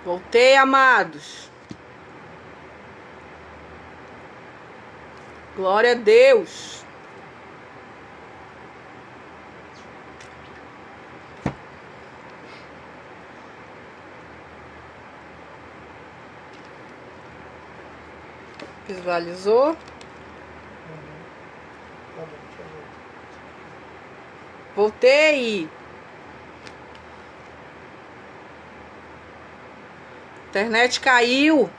Voltei, amados. Glória a Deus. Visualizou? Voltei. Internet caiu.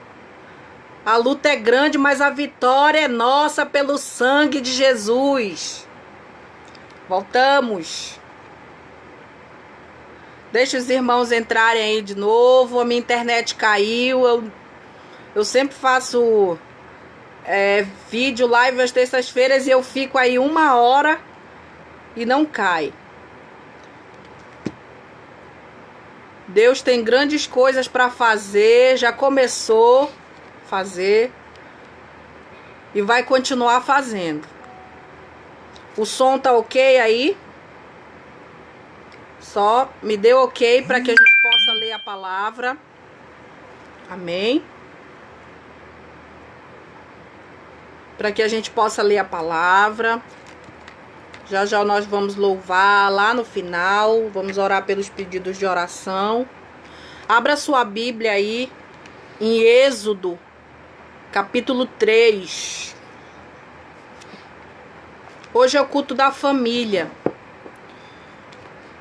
A luta é grande, mas a vitória é nossa pelo sangue de Jesus. Voltamos. Deixa os irmãos entrarem aí de novo. A minha internet caiu. Eu sempre faço vídeo, live às terças-feiras e eu fico aí 1 hora e não cai. Deus tem grandes coisas para fazer, já começou a fazer e vai continuar fazendo. O som tá ok aí? Só me dê ok para que a gente possa ler a palavra. Amém? Para que a gente possa ler a palavra. Já já nós vamos louvar lá no final. Vamos orar pelos pedidos de oração. Abra sua Bíblia aí em Êxodo, capítulo 3. Hoje é o culto da família.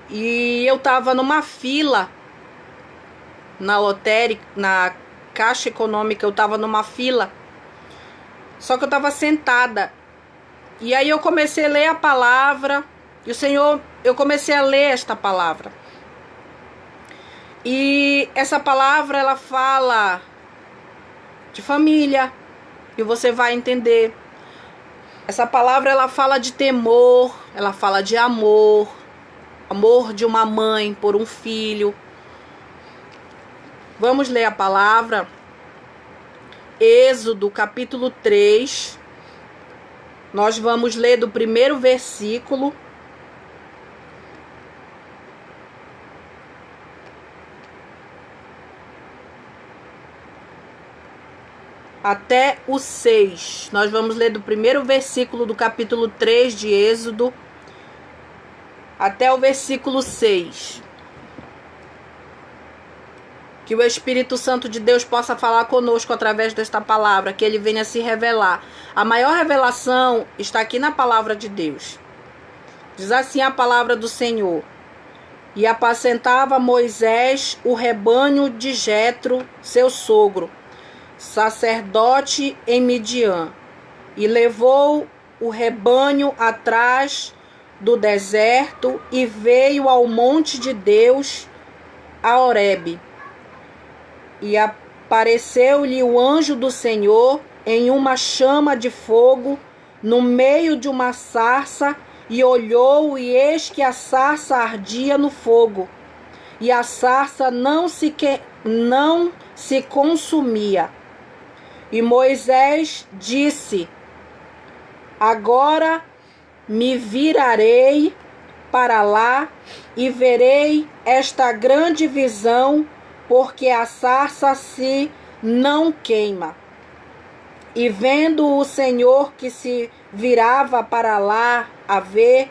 E eu tava numa fila na lotérica, na Caixa Econômica, eu tava numa fila. Só que eu tava sentada. E aí eu comecei a ler a palavra. E o Senhor, eu comecei a ler esta palavra. E essa palavra, ela fala de família. E você vai entender. Essa palavra, ela fala de temor. Ela fala de amor. Amor de uma mãe por um filho. Vamos ler a palavra. Êxodo, capítulo 3. Nós vamos ler do primeiro versículo até o 6. Nós vamos ler do primeiro versículo do capítulo 3 de Êxodo até o versículo 6. Que o Espírito Santo de Deus possa falar conosco através desta palavra, que ele venha se revelar. A maior revelação está aqui na palavra de Deus. Diz assim a palavra do Senhor: E apacentava Moisés o rebanho de Jetro, seu sogro, sacerdote em Midian, e levou o rebanho atrás do deserto e veio ao monte de Deus, a Horebe. E apareceu-lhe o anjo do Senhor em uma chama de fogo no meio de uma sarça, e olhou, e eis que a sarça ardia no fogo, e a sarça não se consumia. E Moisés disse: Agora me virarei para lá e verei esta grande visão, porque a sarça se não queima. E vendo o Senhor que se virava para lá a ver,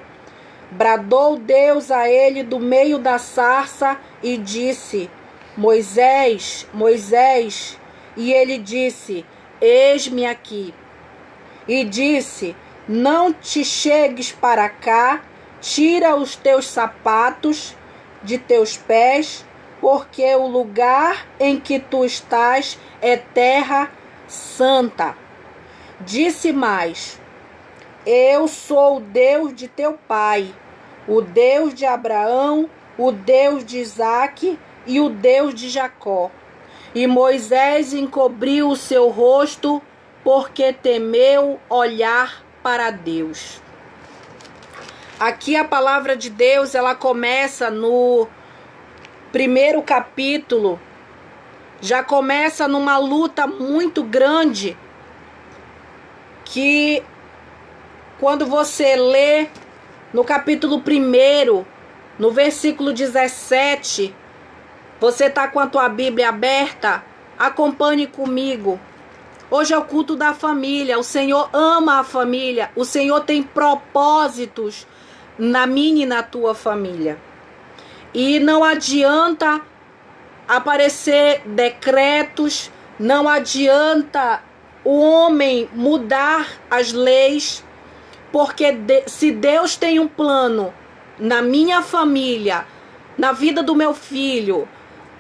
bradou Deus a ele do meio da sarça e disse: Moisés, Moisés. E ele disse: Eis-me aqui. E disse: Não te chegues para cá, tira os teus sapatos de teus pés, porque o lugar em que tu estás é terra santa. Disse mais: Eu sou o Deus de teu pai, o Deus de Abraão, o Deus de Isaque e o Deus de Jacó. E Moisés encobriu o seu rosto, porque temeu olhar para Deus. Aqui a palavra de Deus, ela começa no primeiro capítulo, já começa numa luta muito grande, que quando você lê no capítulo 1, no versículo 17, Você está com a tua Bíblia aberta? Acompanhe comigo. Hoje é o culto da família. O Senhor ama a família. O Senhor tem propósitos na minha e na tua família. E não adianta aparecer decretos, não adianta o homem mudar as leis, porque se Deus tem um plano na minha família, na vida do meu filho,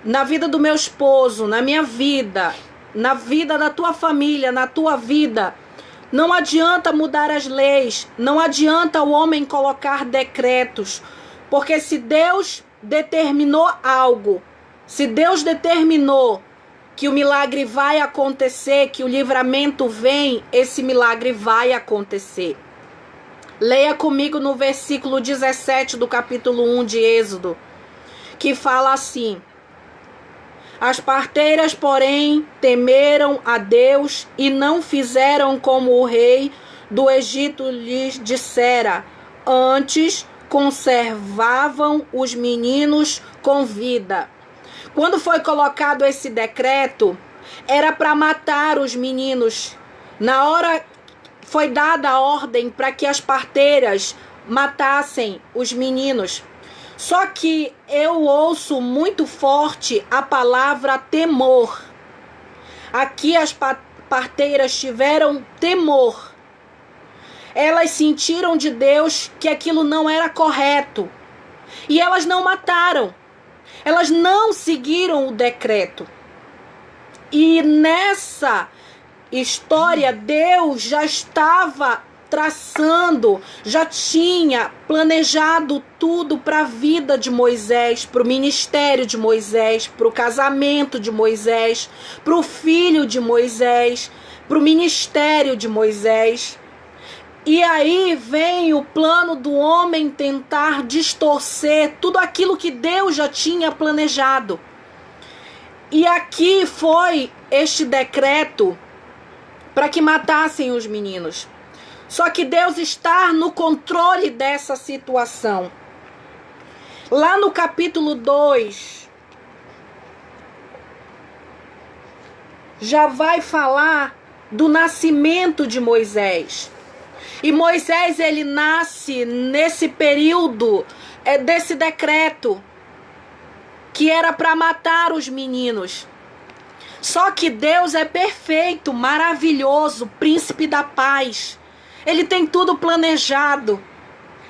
na vida do meu esposo, na minha vida, na vida da tua família, na tua vida, não adianta mudar as leis, não adianta o homem colocar decretos, porque se Deus determinou algo, se Deus determinou que o milagre vai acontecer, que o livramento vem, esse milagre vai acontecer. Leia comigo no versículo 17 do capítulo 1 de Êxodo, que fala assim: as parteiras, porém, temeram a Deus e não fizeram como o rei do Egito lhes dissera, antes conservavam os meninos com vida. Quando foi colocado esse decreto, era para matar os meninos. Na hora foi dada a ordem para que as parteiras matassem os meninos. Só que eu ouço muito forte a palavra temor. Aqui as parteiras tiveram temor. Elas sentiram de Deus que aquilo não era correto. E elas não mataram. Elas não seguiram o decreto. E nessa história, Deus já estava traçando, já tinha planejado tudo para a vida de Moisés, para o ministério de Moisés, para o casamento de Moisés, para o filho de Moisés, para o ministério de Moisés. E aí vem o plano do homem tentar distorcer tudo aquilo que Deus já tinha planejado. E aqui foi este decreto para que matassem os meninos. Só que Deus está no controle dessa situação. Lá no capítulo 2, já vai falar do nascimento de Moisés. E Moisés, ele nasce nesse período desse decreto, que era para matar os meninos. Só que Deus é perfeito, maravilhoso, príncipe da paz. Ele tem tudo planejado.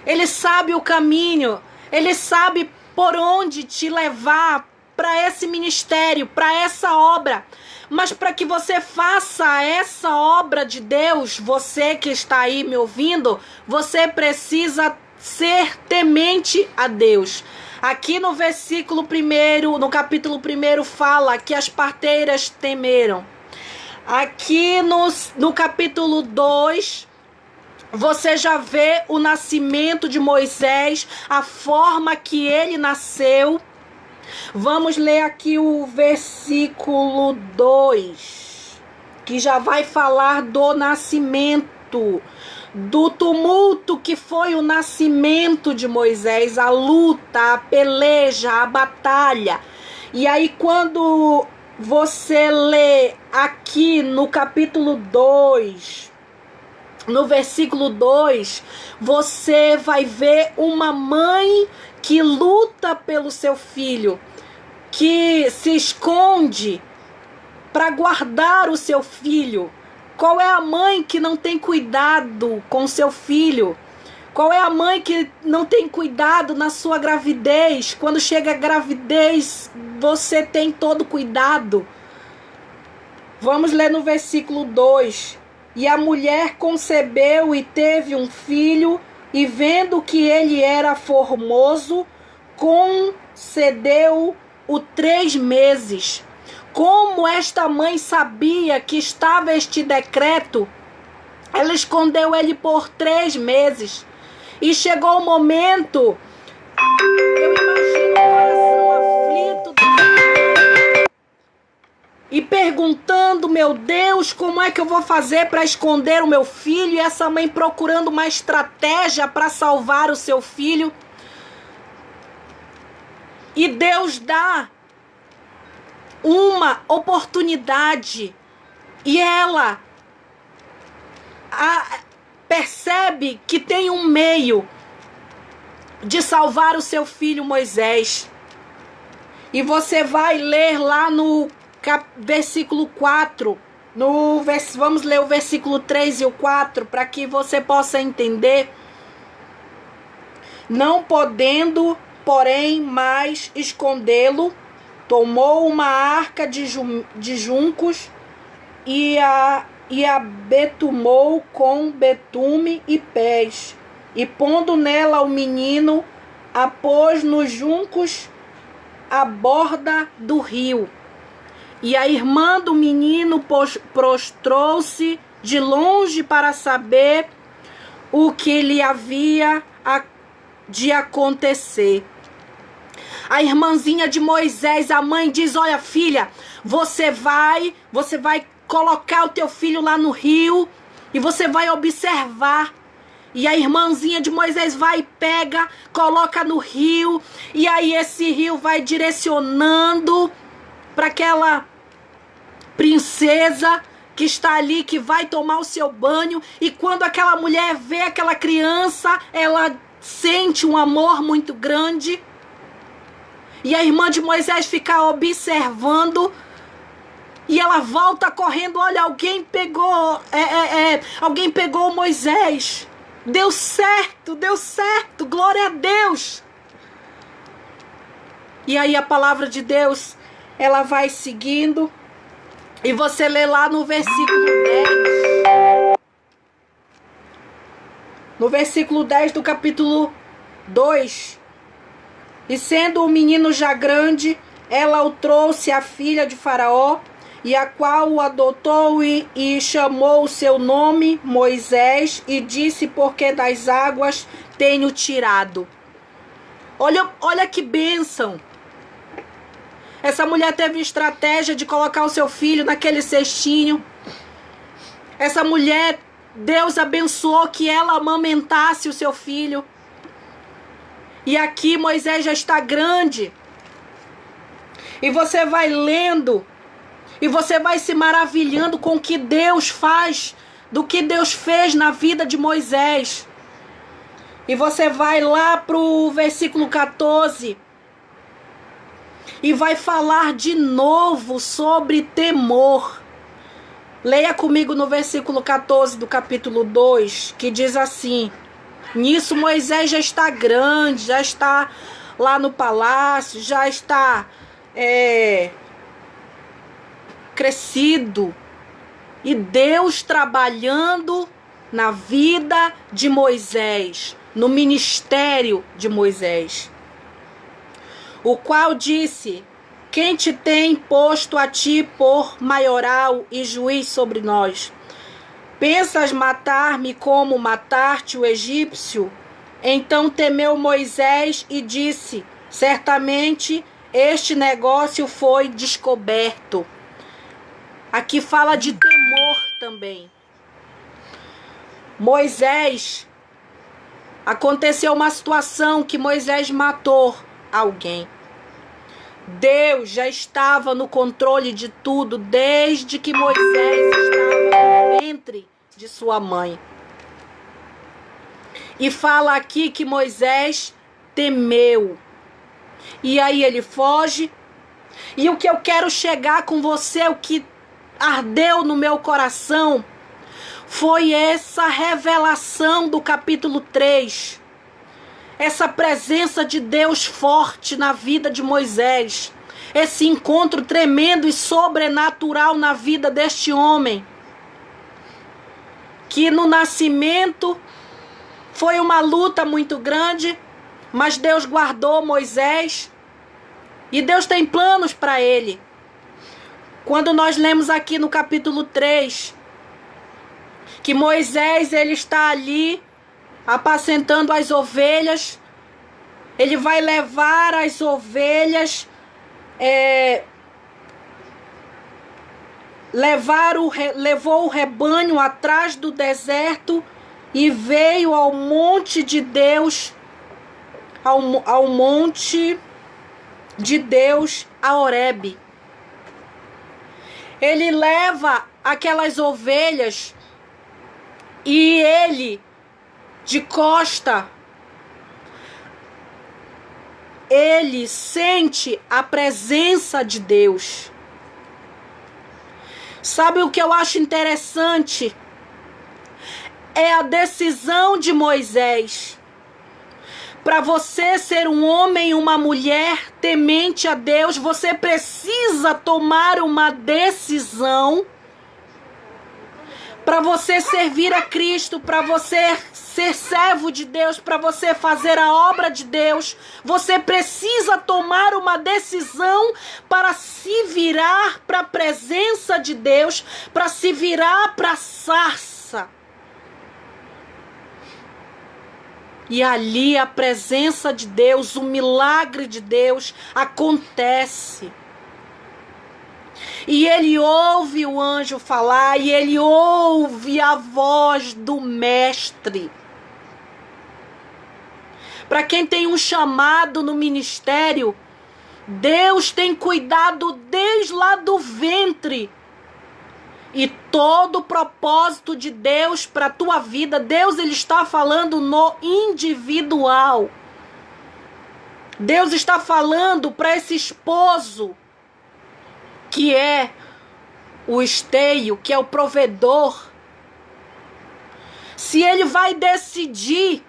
Ele sabe o caminho. Ele sabe por onde te levar para esse ministério, para essa obra. Mas para que você faça essa obra de Deus, você que está aí me ouvindo, você precisa ser temente a Deus. Aqui no versículo 1, no capítulo 1, fala que as parteiras temeram. Aqui no capítulo 2, você já vê o nascimento de Moisés, a forma que ele nasceu. Vamos ler aqui o versículo 2, que já vai falar do nascimento, do tumulto que foi o nascimento de Moisés, a luta, a peleja, a batalha. E aí quando você lê aqui no capítulo 2, no versículo 2, você vai ver uma mãe que luta pelo seu filho, que se esconde para guardar o seu filho. Qual é a mãe que não tem cuidado com seu filho? Qual é a mãe que não tem cuidado na sua gravidez? Quando chega a gravidez, você tem todo cuidado. Vamos ler no versículo 2. E a mulher concebeu e teve um filho, e vendo que ele era formoso, concedeu-o 3 meses. Como esta mãe sabia que estava este decreto, ela escondeu ele por 3 meses. E chegou o momento, eu imagino o coração aflito e perguntando, meu Deus, como é que eu vou fazer para esconder o meu filho? E essa mãe procurando uma estratégia para salvar o seu filho. E Deus dá uma oportunidade e ela percebe que tem um meio de salvar o seu filho Moisés. E você vai ler lá no versículo 4, vamos ler o versículo 3 e o 4, para que você possa entender. Não podendo, porém, mais escondê-lo, tomou uma arca de juncos e a betumou com betume e pés, e pondo nela o menino, a pôs nos juncos à borda do rio. E a irmã do menino prostrou-se de longe para saber o que lhe havia de acontecer. A irmãzinha de Moisés, a mãe, diz: olha, filha, você vai colocar o teu filho lá no rio e você vai observar. E a irmãzinha de Moisés vai, pega, coloca no rio, e aí esse rio vai direcionando para aquela princesa que está ali, que vai tomar o seu banho. E quando aquela mulher vê aquela criança, ela sente um amor muito grande. E a irmã de Moisés fica observando. E ela volta correndo: olha, alguém pegou Moisés. Deu certo, glória a Deus. E aí a palavra de Deus, ela vai seguindo. E você lê lá no versículo 10. No versículo 10 do capítulo 2. E sendo o menino já grande, ela o trouxe à filha de Faraó, e a qual o adotou e chamou o seu nome Moisés, e disse: porque das águas tenho tirado. Olha que bênção. Essa mulher teve estratégia de colocar o seu filho naquele cestinho. Essa mulher, Deus abençoou que ela amamentasse o seu filho. E aqui Moisés já está grande. E você vai lendo, e você vai se maravilhando com o que Deus faz, do que Deus fez na vida de Moisés. E você vai lá para o versículo 14. E vai falar de novo sobre temor. Leia comigo no versículo 14 do capítulo 2, que diz assim: nisso Moisés já está grande, já está lá no palácio, já está crescido. E Deus trabalhando na vida de Moisés, no ministério de Moisés. O qual disse: quem te tem posto a ti por maioral e juiz sobre nós? Pensas matar-me como mataste o egípcio? Então temeu Moisés e disse: certamente este negócio foi descoberto. Aqui fala de temor também. Moisés, aconteceu uma situação que Moisés matou alguém. Deus já estava no controle de tudo desde que Moisés estava no ventre de sua mãe. E fala aqui que Moisés temeu. E aí ele foge. E o que eu quero chegar com você, o que ardeu no meu coração, foi essa revelação do capítulo 3. Essa presença de Deus forte na vida de Moisés. Esse encontro tremendo e sobrenatural na vida deste homem. Que no nascimento foi uma luta muito grande, mas Deus guardou Moisés. E Deus tem planos para ele. Quando nós lemos aqui no capítulo 3, que Moisés ele está ali apacentando as ovelhas, ele vai levar as ovelhas, levou o rebanho atrás do deserto e veio ao monte de Deus, ao monte de Deus, a Horebe. Ele leva aquelas ovelhas e ele, de costa, ele sente a presença de Deus. Sabe o que eu acho interessante? É a decisão de Moisés. Para você ser um homem e uma mulher temente a Deus, você precisa tomar uma decisão. Para você servir a Cristo, para você ser servo de Deus, para você fazer a obra de Deus, você precisa tomar uma decisão para se virar para a presença de Deus, para se virar para a sarça. E ali a presença de Deus, o milagre de Deus acontece. E ele ouve o anjo falar, e ele ouve a voz do mestre. Para quem tem um chamado no ministério, Deus tem cuidado desde lá do ventre. E todo o propósito de Deus para a tua vida, Deus ele está falando no individual. Deus está falando para esse esposo, que é o esteio, que é o provedor. Se ele vai decidir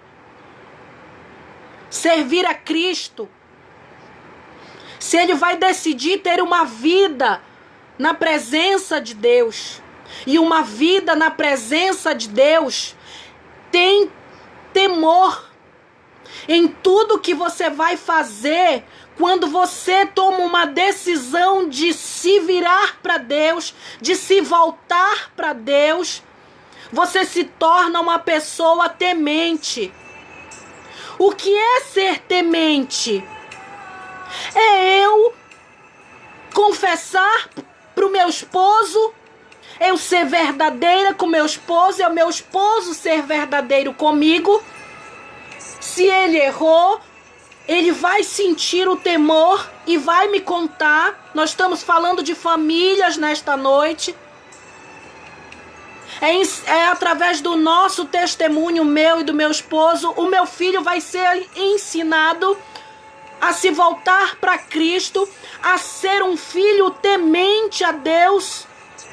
servir a Cristo, se ele vai decidir ter uma vida na presença de Deus, e uma vida na presença de Deus tem temor em tudo que você vai fazer. Quando você toma uma decisão de se virar para Deus, de se voltar para Deus, você se torna uma pessoa temente. O que é ser temente? É eu confessar para o meu esposo, eu ser verdadeira com meu esposo, é o meu esposo ser verdadeiro comigo. Se ele errou, ele vai sentir o temor e vai me contar. Nós estamos falando de famílias nesta noite. É através do nosso testemunho, meu e do meu esposo, o meu filho vai ser ensinado a se voltar para Cristo, a ser um filho temente a Deus.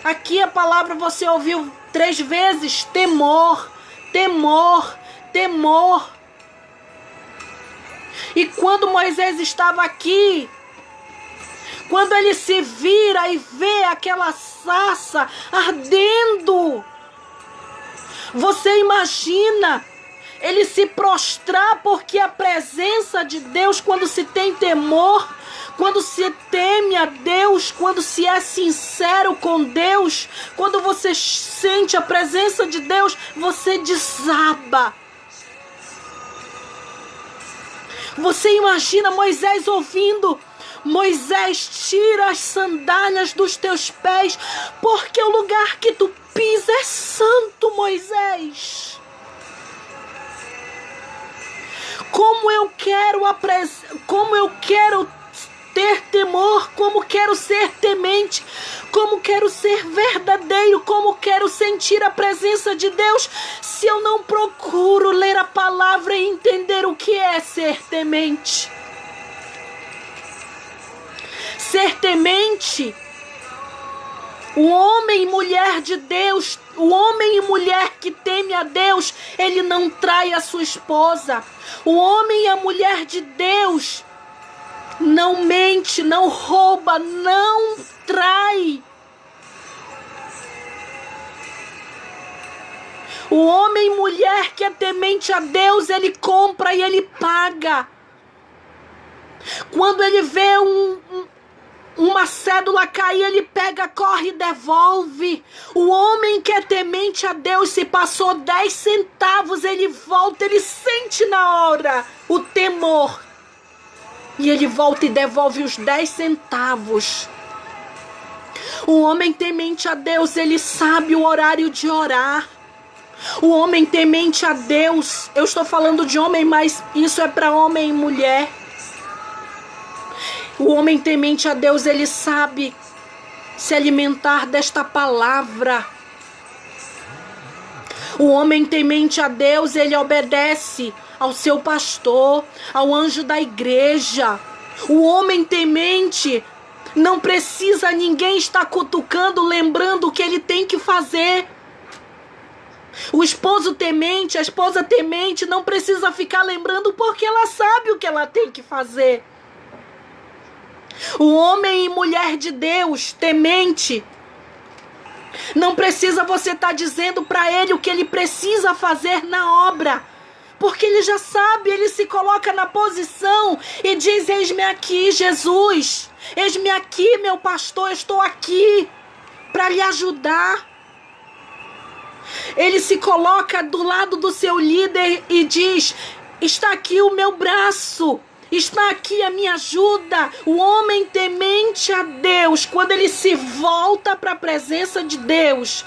Aqui a palavra você ouviu 3 vezes: temor, temor, temor. E quando Moisés estava aqui, quando ele se vira e vê aquela sarça ardendo, você imagina ele se prostrar, porque a presença de Deus, quando se tem temor, quando se teme a Deus, quando se é sincero com Deus, quando você sente a presença de Deus, você desaba. Você imagina Moisés ouvindo: Moisés, tira as sandálias dos teus pés, porque o lugar que tu pisa é santo, Moisés. Como eu quero ter temor, como quero ser temente, como quero ser verdadeiro, como quero sentir a presença de Deus, se eu não procuro ler a palavra e entender o que é ser temente. Ser temente, o homem e mulher de Deus, o homem e mulher que teme a Deus, ele não trai a sua esposa. O homem e a mulher de Deus não mente, não rouba, não trai. O homem e mulher que é temente a Deus, ele compra e ele paga. Quando ele vê uma cédula cair, ele pega, corre e devolve. O homem que é temente a Deus, se passou 10 centavos, ele volta, ele sente na hora o temor. E ele volta e devolve os 10 centavos. O homem temente a Deus, ele sabe o horário de orar. O homem temente a Deus, eu estou falando de homem, mas isso é para homem e mulher. O homem temente a Deus, ele sabe se alimentar desta palavra. O homem temente a Deus, ele obedece ao seu pastor, ao anjo da igreja. O homem temente não precisa ninguém estar cutucando, lembrando o que ele tem que fazer. O esposo temente, a esposa temente, não precisa ficar lembrando porque ela sabe o que ela tem que fazer. O homem e mulher de Deus temente, não precisa você estar dizendo para ele o que ele precisa fazer na obra, porque ele já sabe, ele se coloca na posição e diz: eis-me aqui, Jesus, eis-me aqui, meu pastor, eu estou aqui para lhe ajudar. Ele se coloca do lado do seu líder e diz: está aqui o meu braço, está aqui a minha ajuda. O homem temente a Deus, quando ele se volta para a presença de Deus,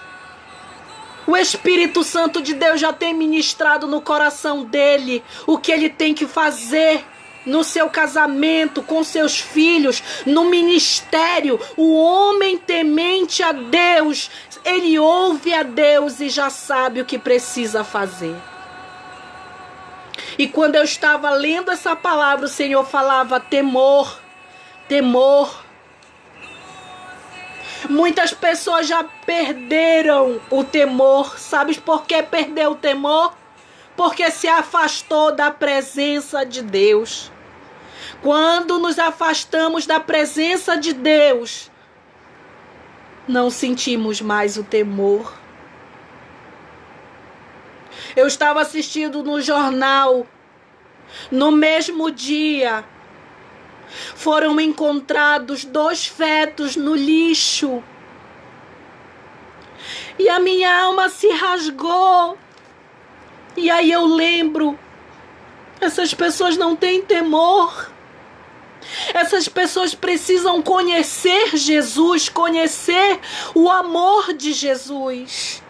o Espírito Santo de Deus já tem ministrado no coração dele o que ele tem que fazer no seu casamento, com seus filhos, no ministério. O homem temente a Deus, ele ouve a Deus e já sabe o que precisa fazer. E quando eu estava lendo essa palavra, o Senhor falava temor, temor. Muitas pessoas já perderam o temor. Sabes por que perdeu o temor? Porque se afastou da presença de Deus. Quando nos afastamos da presença de Deus, não sentimos mais o temor. Eu estava assistindo no jornal, no mesmo dia, foram encontrados 2 fetos no lixo. E a minha alma se rasgou. E aí eu lembro, essas pessoas não têm temor. Essas pessoas precisam conhecer Jesus, conhecer o amor de Jesus.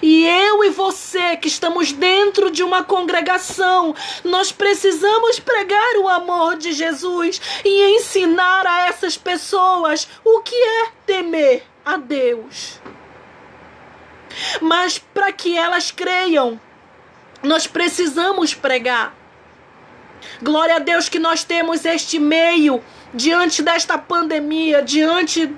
E eu e você que estamos dentro de uma congregação, nós precisamos pregar o amor de Jesus e ensinar a essas pessoas o que é temer a Deus. Mas para que elas creiam, nós precisamos pregar. Glória a Deus que nós temos este meio diante desta pandemia, diante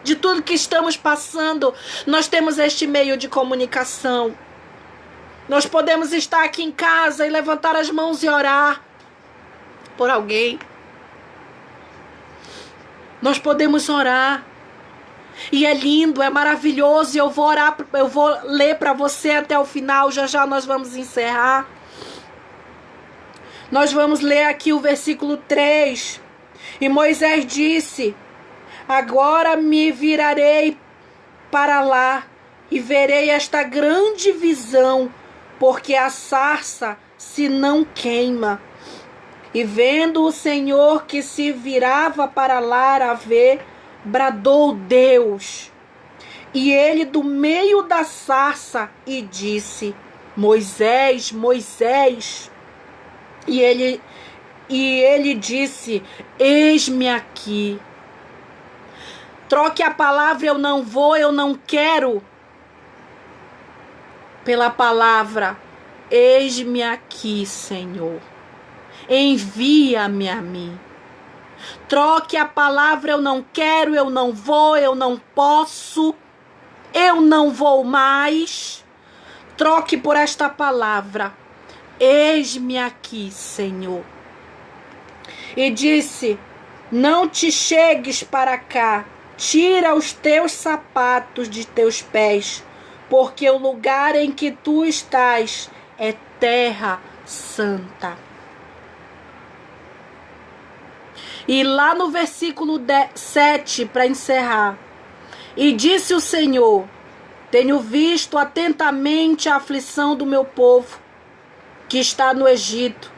de tudo que estamos passando. Nós temos este meio de comunicação. Nós podemos estar aqui em casa e levantar as mãos e orar por alguém. Nós podemos orar. E é lindo, é maravilhoso. E eu vou orar, eu vou ler para você até o final. Já já nós vamos encerrar. Nós vamos ler aqui o versículo 3. E Moisés disse: agora me virarei para lá e verei esta grande visão, porque a sarça se não queima. E vendo o Senhor que se virava para lá a ver, bradou Deus. E ele do meio da sarça e disse: Moisés, Moisés. E ele disse: eis-me aqui. Troque a palavra eu não vou, eu não quero, pela palavra eis-me aqui, Senhor. Envia-me a mim. Troque a palavra eu não quero, eu não vou, eu não posso, eu não vou mais. Troque por esta palavra: eis-me aqui, Senhor. E disse: não te chegues para cá, tira os teus sapatos de teus pés, porque o lugar em que tu estás é terra santa. E lá no versículo 7, para encerrar: e disse o Senhor: tenho visto atentamente a aflição do meu povo, que está no Egito,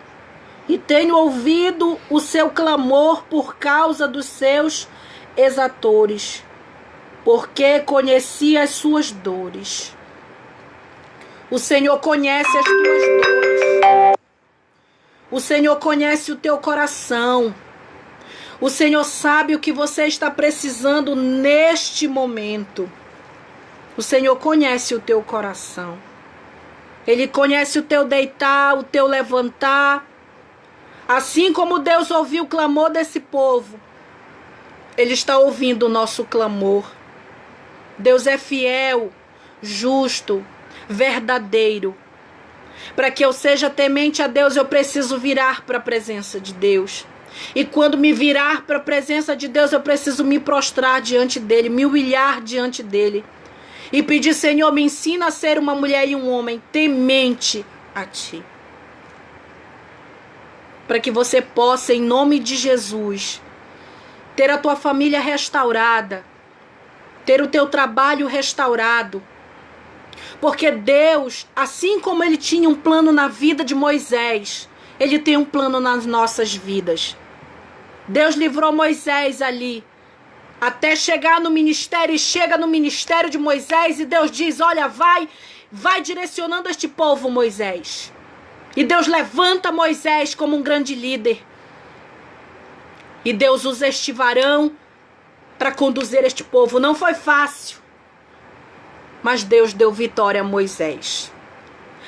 e tenho ouvido o seu clamor por causa dos seus exatores, porque conheci as suas dores. O Senhor conhece as tuas dores. O Senhor conhece o teu coração. O Senhor sabe o que você está precisando neste momento. O Senhor conhece o teu coração. Ele conhece o teu deitar, o teu levantar. Assim como Deus ouviu o clamor desse povo, Ele está ouvindo o nosso clamor. Deus é fiel, justo, verdadeiro. Para que eu seja temente a Deus, eu preciso virar para a presença de Deus. E quando me virar para a presença de Deus, eu preciso me prostrar diante dEle, me humilhar diante dEle. E pedir, Senhor, me ensina a ser uma mulher e um homem temente a Ti. Para que você possa, em nome de Jesus, ter a tua família restaurada, ter o teu trabalho restaurado. Porque Deus, assim como Ele tinha um plano na vida de Moisés, Ele tem um plano nas nossas vidas. Deus livrou Moisés ali, até chegar no ministério, e chega no ministério de Moisés, e Deus diz, olha, vai direcionando este povo, Moisés. E Deus levanta Moisés como um grande líder. E Deus usa este varão para conduzir este povo. Não foi fácil, mas Deus deu vitória a Moisés.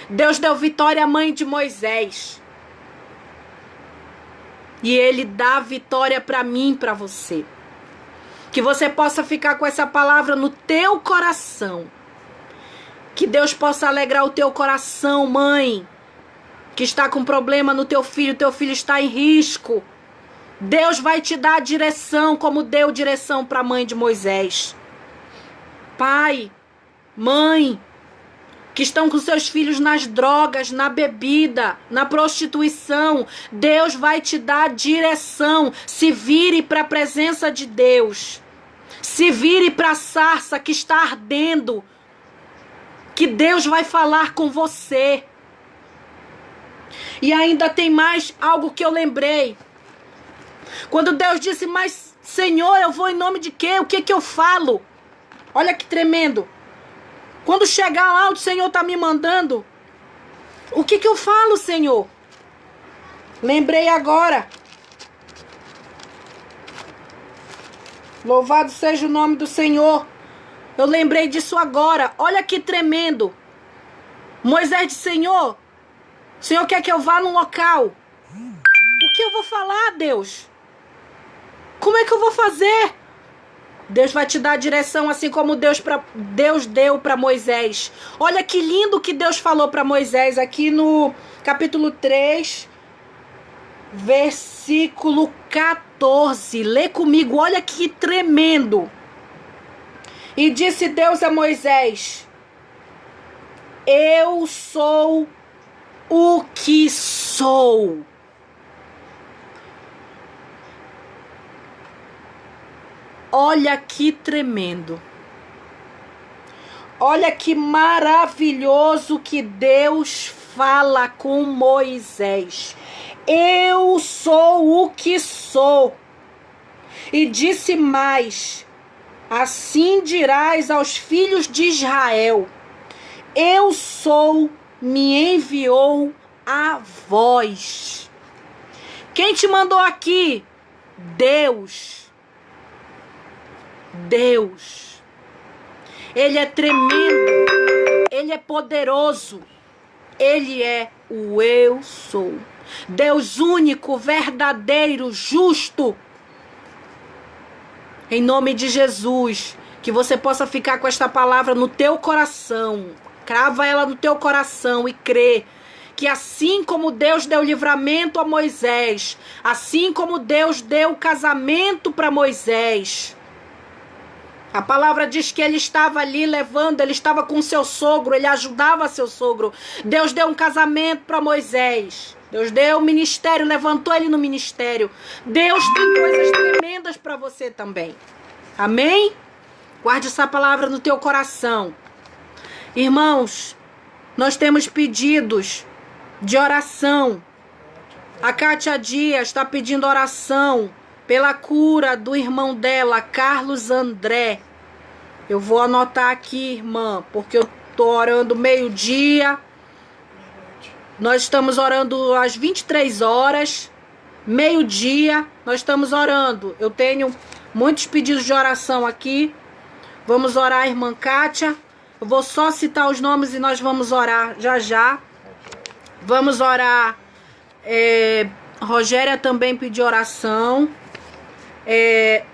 Deus deu vitória à mãe de Moisés. E Ele dá vitória para mim e para você. Que você possa ficar com essa palavra no teu coração. Que Deus possa alegrar o teu coração, mãe, que está com problema no teu filho está em risco. Deus vai te dar direção, como deu direção para a mãe de Moisés. Pai, mãe, que estão com seus filhos nas drogas, na bebida, na prostituição, Deus vai te dar direção. Se vire para a presença de Deus. Se vire para a sarça que está ardendo, que Deus vai falar com você. E ainda tem mais algo que eu lembrei. Quando Deus disse, mas Senhor, eu vou em nome de quê? O que que eu falo? Olha que tremendo. Quando chegar lá, o Senhor está me mandando. O que que eu falo, Senhor? Lembrei agora. Louvado seja o nome do Senhor. Eu lembrei disso agora. Olha que tremendo. Moisés disse, Senhor, o Senhor quer que eu vá num local. O que eu vou falar, Deus? Como é que eu vou fazer? Deus vai te dar a direção, assim como Deus deu para Moisés. Olha que lindo que Deus falou para Moisés aqui no capítulo 3, versículo 14. Lê comigo, olha que tremendo. E disse Deus a Moisés, eu sou o que sou. Olha que tremendo. Olha que maravilhoso que Deus fala com Moisés. Eu sou o que sou. E disse mais, assim dirás aos filhos de Israel, eu sou, me enviou a vós. Quem te mandou aqui? Deus. Deus. Ele é tremendo. Ele é poderoso. Ele é o eu sou. Deus único, verdadeiro, justo. Em nome de Jesus, que você possa ficar com esta palavra no teu coração. Crava ela no teu coração e crê que assim como Deus deu livramento a Moisés, assim como Deus deu casamento para Moisés, a palavra diz que ele estava ali levando, ele estava com seu sogro, ele ajudava seu sogro. Deus deu um casamento para Moisés. Deus deu um ministério, levantou ele no ministério. Deus tem coisas tremendas para você também. Amém? Guarde essa palavra no teu coração. Irmãos, nós temos pedidos de oração. A Kátia Dias está pedindo oração pela cura do irmão dela, Carlos André. Eu vou anotar aqui, irmã, porque eu estou orando meio-dia. Nós estamos orando às 23 horas. meio-dia, nós estamos orando. Eu tenho muitos pedidos de oração aqui. Vamos orar, irmã Kátia. Eu vou só citar os nomes e nós vamos orar já já. Vamos orar. Rogéria também pediu oração.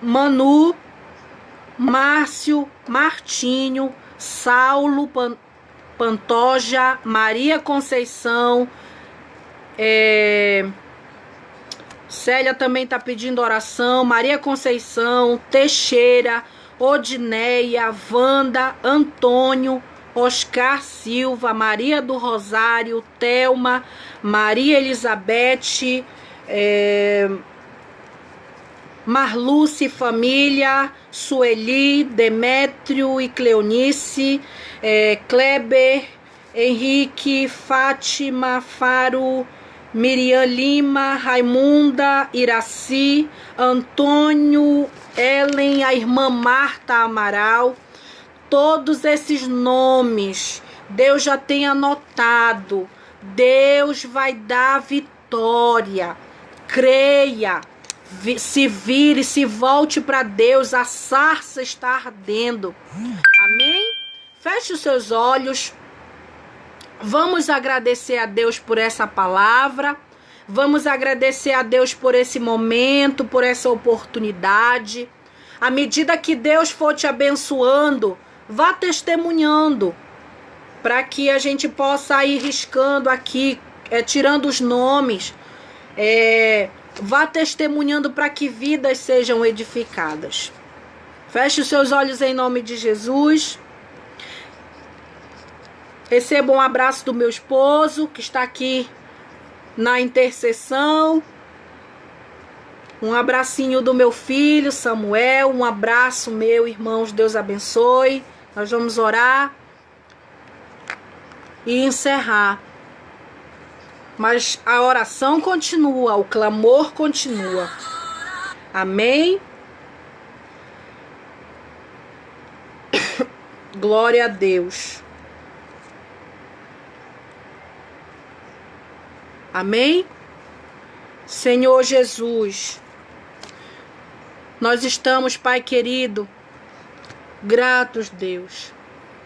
Manu, Márcio, Martinho, Saulo, Pantoja, Maria Conceição, Célia também está pedindo oração, Maria Conceição, Teixeira, Odineia, Wanda, Antônio, Oscar Silva, Maria do Rosário, Thelma, Maria Elizabeth, Marluce família, Sueli, Demétrio e Cleonice, Kleber, Henrique, Fátima, Faro, Miriam Lima, Raimunda, Iraci, Antônio, Ellen, a irmã Marta Amaral. Todos esses nomes Deus já tem anotado. Deus vai dar vitória. Creia. Se vire, se volte para Deus, a sarça está ardendo. Amém? Feche os seus olhos. Vamos agradecer a Deus por essa palavra. Vamos agradecer a Deus por esse momento, por essa oportunidade. À medida que Deus for te abençoando, vá testemunhando, para que a gente possa ir riscando aqui, tirando os nomes. Vá testemunhando para que vidas sejam edificadas. Feche os seus olhos em nome de Jesus. Receba um abraço do meu esposo, que está aqui na intercessão. Um abracinho do meu filho, Samuel. Um abraço meu, irmãos. Deus abençoe. Nós vamos orar e encerrar. Mas a oração continua, o clamor continua. Amém? Glória a Deus. Amém? Senhor Jesus, nós estamos, Pai querido, gratos, Deus.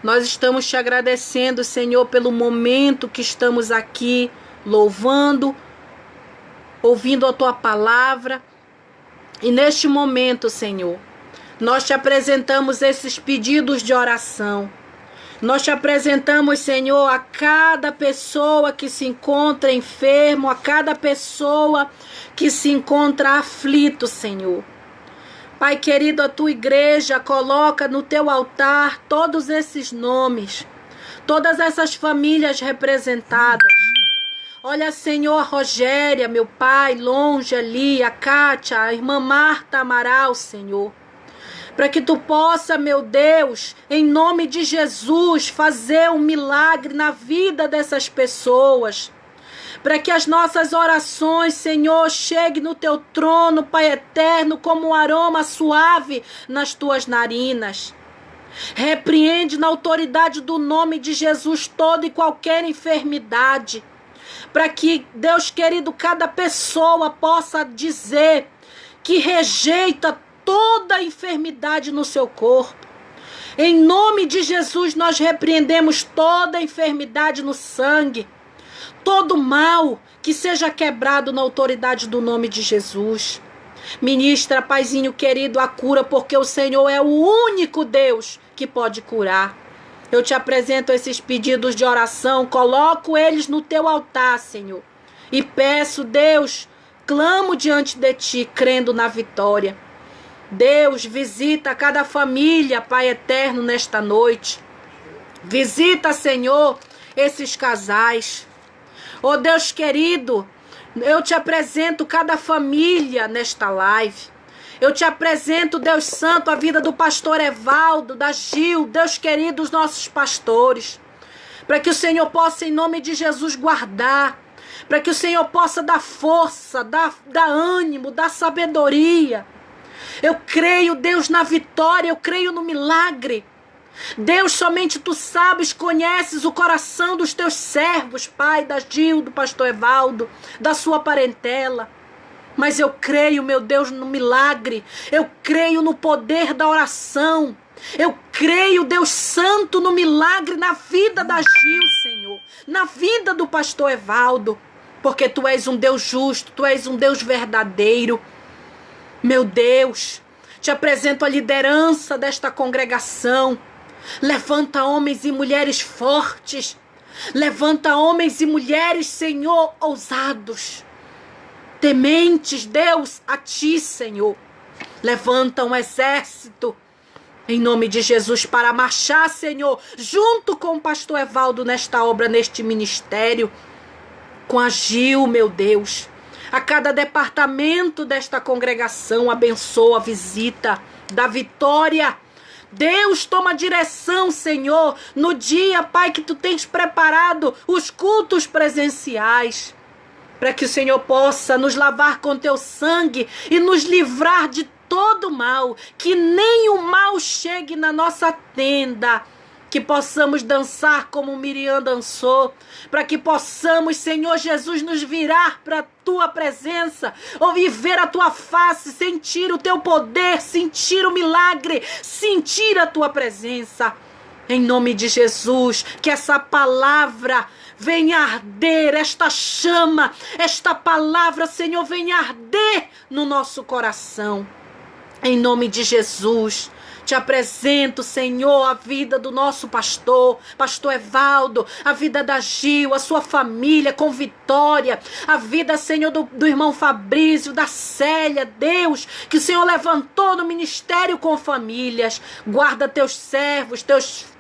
Nós estamos te agradecendo, Senhor, pelo momento que estamos aqui, louvando, ouvindo a tua palavra. E neste momento, Senhor, nós te apresentamos esses pedidos de oração. Nós te apresentamos, Senhor, a cada pessoa que se encontra enfermo, a cada pessoa que se encontra aflito, Senhor. Pai querido, a tua igreja coloca no teu altar todos esses nomes, todas essas famílias representadas. Olha, Senhor, a Rogéria, meu pai, longe ali, a Kátia, a irmã Marta Amaral, Senhor. Para que tu possa, meu Deus, em nome de Jesus, fazer um milagre na vida dessas pessoas. Para que as nossas orações, Senhor, cheguem no teu trono, Pai eterno, como um aroma suave nas tuas narinas. Repreende na autoridade do nome de Jesus toda e qualquer enfermidade. Para que, Deus querido, cada pessoa possa dizer que rejeita toda a enfermidade no seu corpo. Em nome de Jesus, nós repreendemos toda a enfermidade no sangue. Todo mal que seja quebrado na autoridade do nome de Jesus. Ministra, Paizinho querido, a cura, porque o Senhor é o único Deus que pode curar. Eu te apresento esses pedidos de oração, coloco eles no teu altar, Senhor. E peço, Deus, clamo diante de ti, crendo na vitória. Deus, visita cada família, Pai eterno, nesta noite. Visita, Senhor, esses casais. Oh Deus querido, eu te apresento cada família nesta live. Eu te apresento, Deus Santo, a vida do pastor Evaldo, da Gil, Deus querido, os nossos pastores. Para que o Senhor possa, em nome de Jesus, guardar. Para que o Senhor possa dar força, dar ânimo, dar sabedoria. Eu creio, Deus, na vitória, eu creio no milagre. Deus, somente tu sabes, conheces o coração dos teus servos, Pai, da Gil, do pastor Evaldo, da sua parentela. Mas eu creio, meu Deus, no milagre. Eu creio no poder da oração. Eu creio, Deus Santo, no milagre na vida da Gil, Senhor. Na vida do pastor Evaldo. Porque Tu és um Deus justo, Tu és um Deus verdadeiro. Meu Deus, Te apresento a liderança desta congregação. Levanta homens e mulheres fortes. Levanta homens e mulheres, Senhor, ousados. Tementes, Deus, a Ti, Senhor. Levanta um exército, em nome de Jesus, para marchar, Senhor, junto com o pastor Evaldo nesta obra, neste ministério, com a Gil, meu Deus. A cada departamento desta congregação, abençoa, visita, dá vitória. Deus, toma direção, Senhor, no dia, Pai, que Tu tens preparado os cultos presenciais, para que o Senhor possa nos lavar com Teu sangue e nos livrar de todo mal, que nem o mal chegue na nossa tenda, que possamos dançar como Miriam dançou, para que possamos, Senhor Jesus, nos virar para a Tua presença, ou viver a Tua face, sentir o Teu poder, sentir o milagre, sentir a Tua presença. Em nome de Jesus, que essa palavra venha arder, esta chama, esta palavra, Senhor, venha arder no nosso coração. Em nome de Jesus, Te apresento, Senhor, a vida do nosso pastor Evaldo, a vida da Gil, a sua família com vitória, a vida, Senhor, do irmão Fabrício, da Célia, Deus, que o Senhor levantou no ministério com famílias. Guarda Teus servos,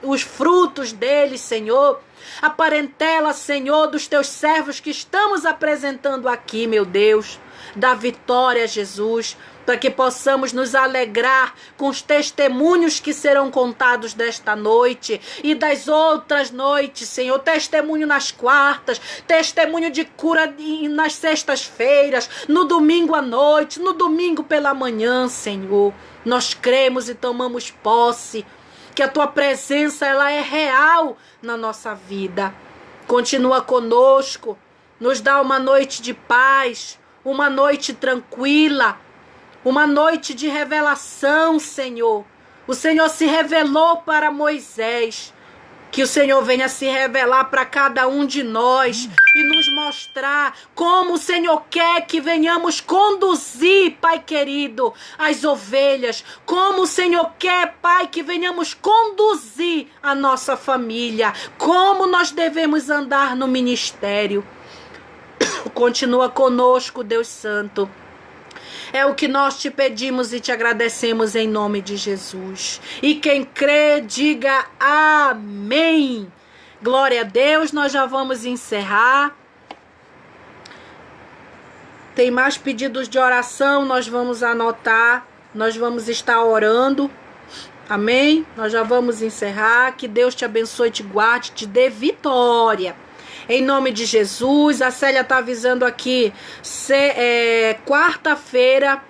os frutos deles, Senhor. A parentela, Senhor, dos Teus servos que estamos apresentando aqui, meu Deus. Dá vitória, Jesus, para que possamos nos alegrar com os testemunhos que serão contados desta noite e das outras noites, Senhor. Testemunho nas quartas, testemunho de cura nas sextas-feiras, no domingo à noite, no domingo pela manhã, Senhor. Nós cremos e tomamos posse que a Tua presença, ela é real na nossa vida. Continua conosco, nos dá uma noite de paz, uma noite tranquila, uma noite de revelação, Senhor. O Senhor se revelou para Moisés. Que o Senhor venha se revelar para cada um de nós e nos mostrar como o Senhor quer que venhamos conduzir, Pai querido, as ovelhas. Como o Senhor quer, Pai, que venhamos conduzir a nossa família. Como nós devemos andar no ministério. Continua conosco, Deus Santo. É o que nós Te pedimos e Te agradecemos em nome de Jesus. E quem crê, diga amém. Glória a Deus, nós já vamos encerrar. Tem mais pedidos de oração, nós vamos anotar. Nós vamos estar orando. Amém? Nós já vamos encerrar. Que Deus te abençoe, te guarde, te dê vitória. Em nome de Jesus, a Célia está avisando aqui, quarta-feira,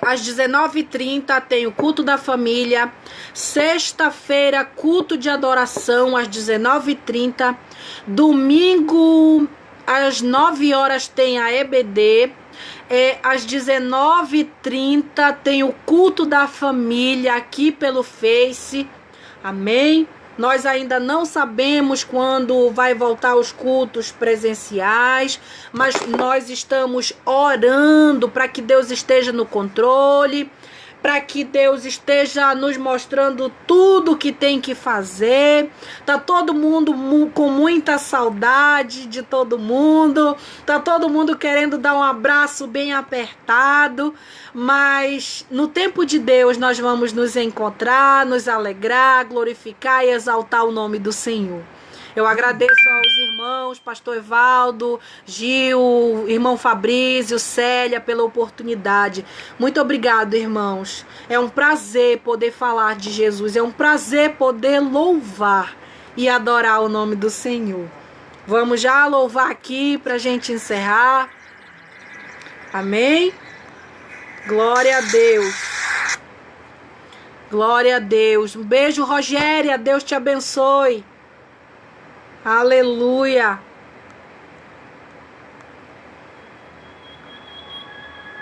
às 19h30, tem o culto da família. Sexta-feira, culto de adoração, às 19h30. Domingo, às 9 horas, tem a EBD. Às 19h30, tem o culto da família aqui pelo Face. Amém? Nós ainda não sabemos quando vai voltar os cultos presenciais, mas nós estamos orando para que Deus esteja no controle, para que Deus esteja nos mostrando tudo o que tem que fazer. Tá todo mundo com muita saudade de todo mundo, tá todo mundo querendo dar um abraço bem apertado, mas no tempo de Deus nós vamos nos encontrar, nos alegrar, glorificar e exaltar o nome do Senhor. Eu agradeço aos irmãos, pastor Evaldo, Gil, irmão Fabrício, Célia, pela oportunidade. Muito obrigado, irmãos. É um prazer poder falar de Jesus. É um prazer poder louvar e adorar o nome do Senhor. Vamos já louvar aqui para a gente encerrar. Amém? Glória a Deus. Glória a Deus. Um beijo, Rogéria. Deus te abençoe. Aleluia.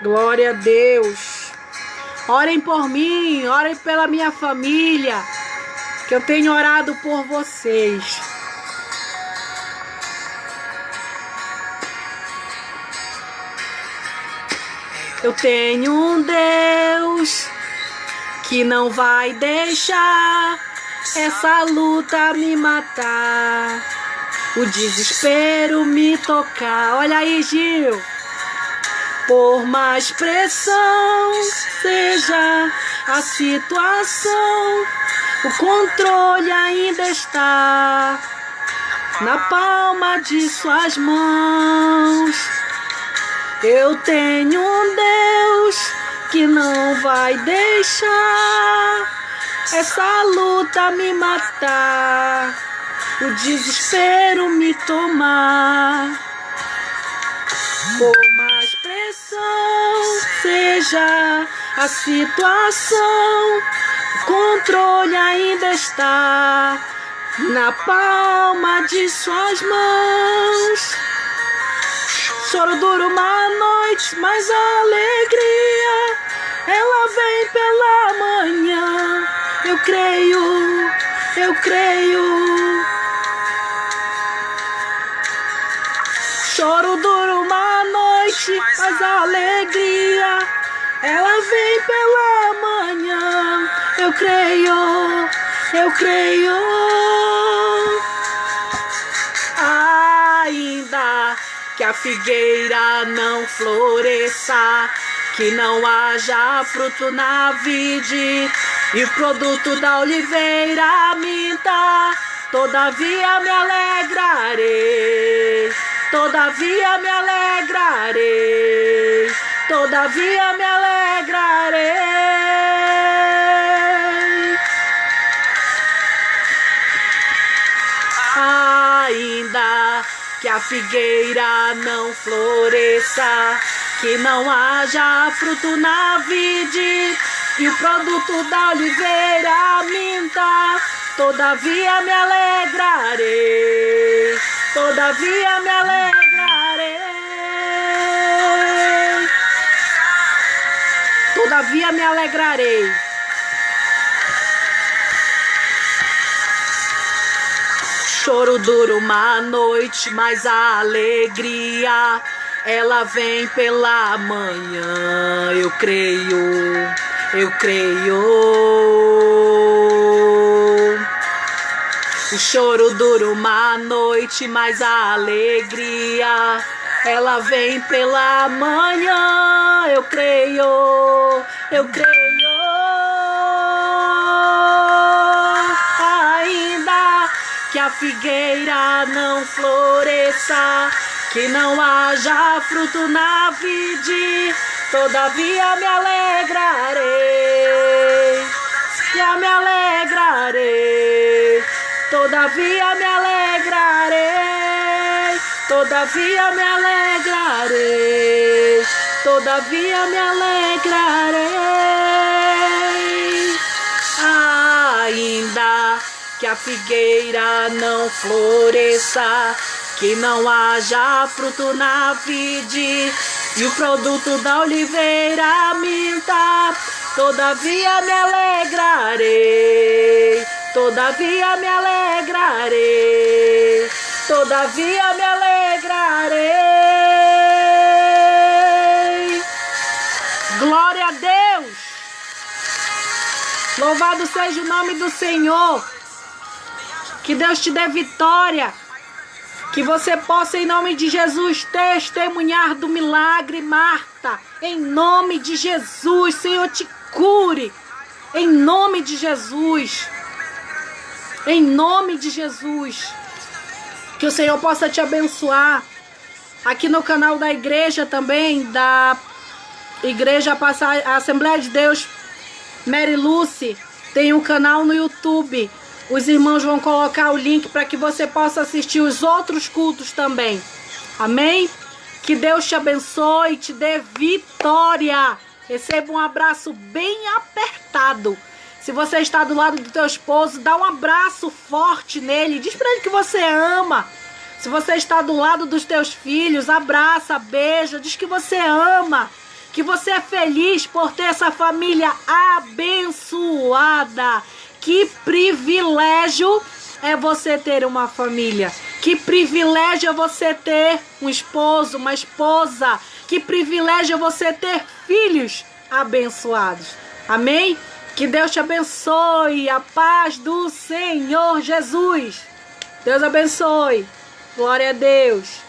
Glória a Deus. Orem por mim, orem pela minha família, que eu tenho orado por vocês. Eu tenho um Deus que não vai deixar essa luta me matar, o desespero me tocar. Olha aí, Gil. Por mais pressão seja a situação, o controle ainda está na palma de suas mãos. Eu tenho um Deus que não vai deixar essa luta me matar, o desespero me tomar. Por mais pressão seja a situação, o controle ainda está na palma de suas mãos. Choro dura uma noite, mas a alegria ela vem pela manhã. Eu creio, eu creio. Choro dura uma noite, mas a alegria ela vem pela manhã. Eu creio, eu creio. Ainda que a figueira não floresça, que não haja fruto na vide e o produto da oliveira minta, todavia me alegrarei, todavia me alegrarei, todavia me alegrarei. Ainda que a figueira não floresça, que não haja fruto na vide e o produto da oliveira minta, todavia me alegrarei, todavia me alegrarei, todavia me alegrarei. Choro dura uma noite, mas a alegria ela vem pela manhã. Eu creio, eu creio. O choro dura uma noite, mas a alegria ela vem pela manhã. Eu creio, eu creio. Ainda que a figueira não floresça, que não haja fruto na vide, todavia me alegrarei, já me alegrarei, todavia me alegrarei, todavia me alegrarei, todavia me alegrarei. Ainda que a figueira não floresça, que não haja fruto na vide e o produto da oliveira minta, todavia me alegrarei, todavia me alegrarei, todavia me alegrarei. Glória a Deus! Louvado seja o nome do Senhor. Que Deus te dê vitória. Que você possa, em nome de Jesus, testemunhar do milagre, Marta. Em nome de Jesus, Senhor, te cure. Em nome de Jesus. Em nome de Jesus. Que o Senhor possa te abençoar. Aqui no canal da igreja também, da Igreja Assembleia de Deus Mary Lucy, tem um canal no YouTube. Os irmãos vão colocar o link para que você possa assistir os outros cultos também. Amém? Que Deus te abençoe e te dê vitória. Receba um abraço bem apertado. Se você está do lado do teu esposo, dá um abraço forte nele. Diz para ele que você ama. Se você está do lado dos teus filhos, abraça, beija, diz que você ama. que você é feliz por ter essa família abençoada. Que privilégio é você ter uma família. Que privilégio é você ter um esposo, uma esposa. Que privilégio é você ter filhos abençoados. Amém? Que Deus te abençoe. A paz do Senhor Jesus. Deus abençoe. Glória a Deus.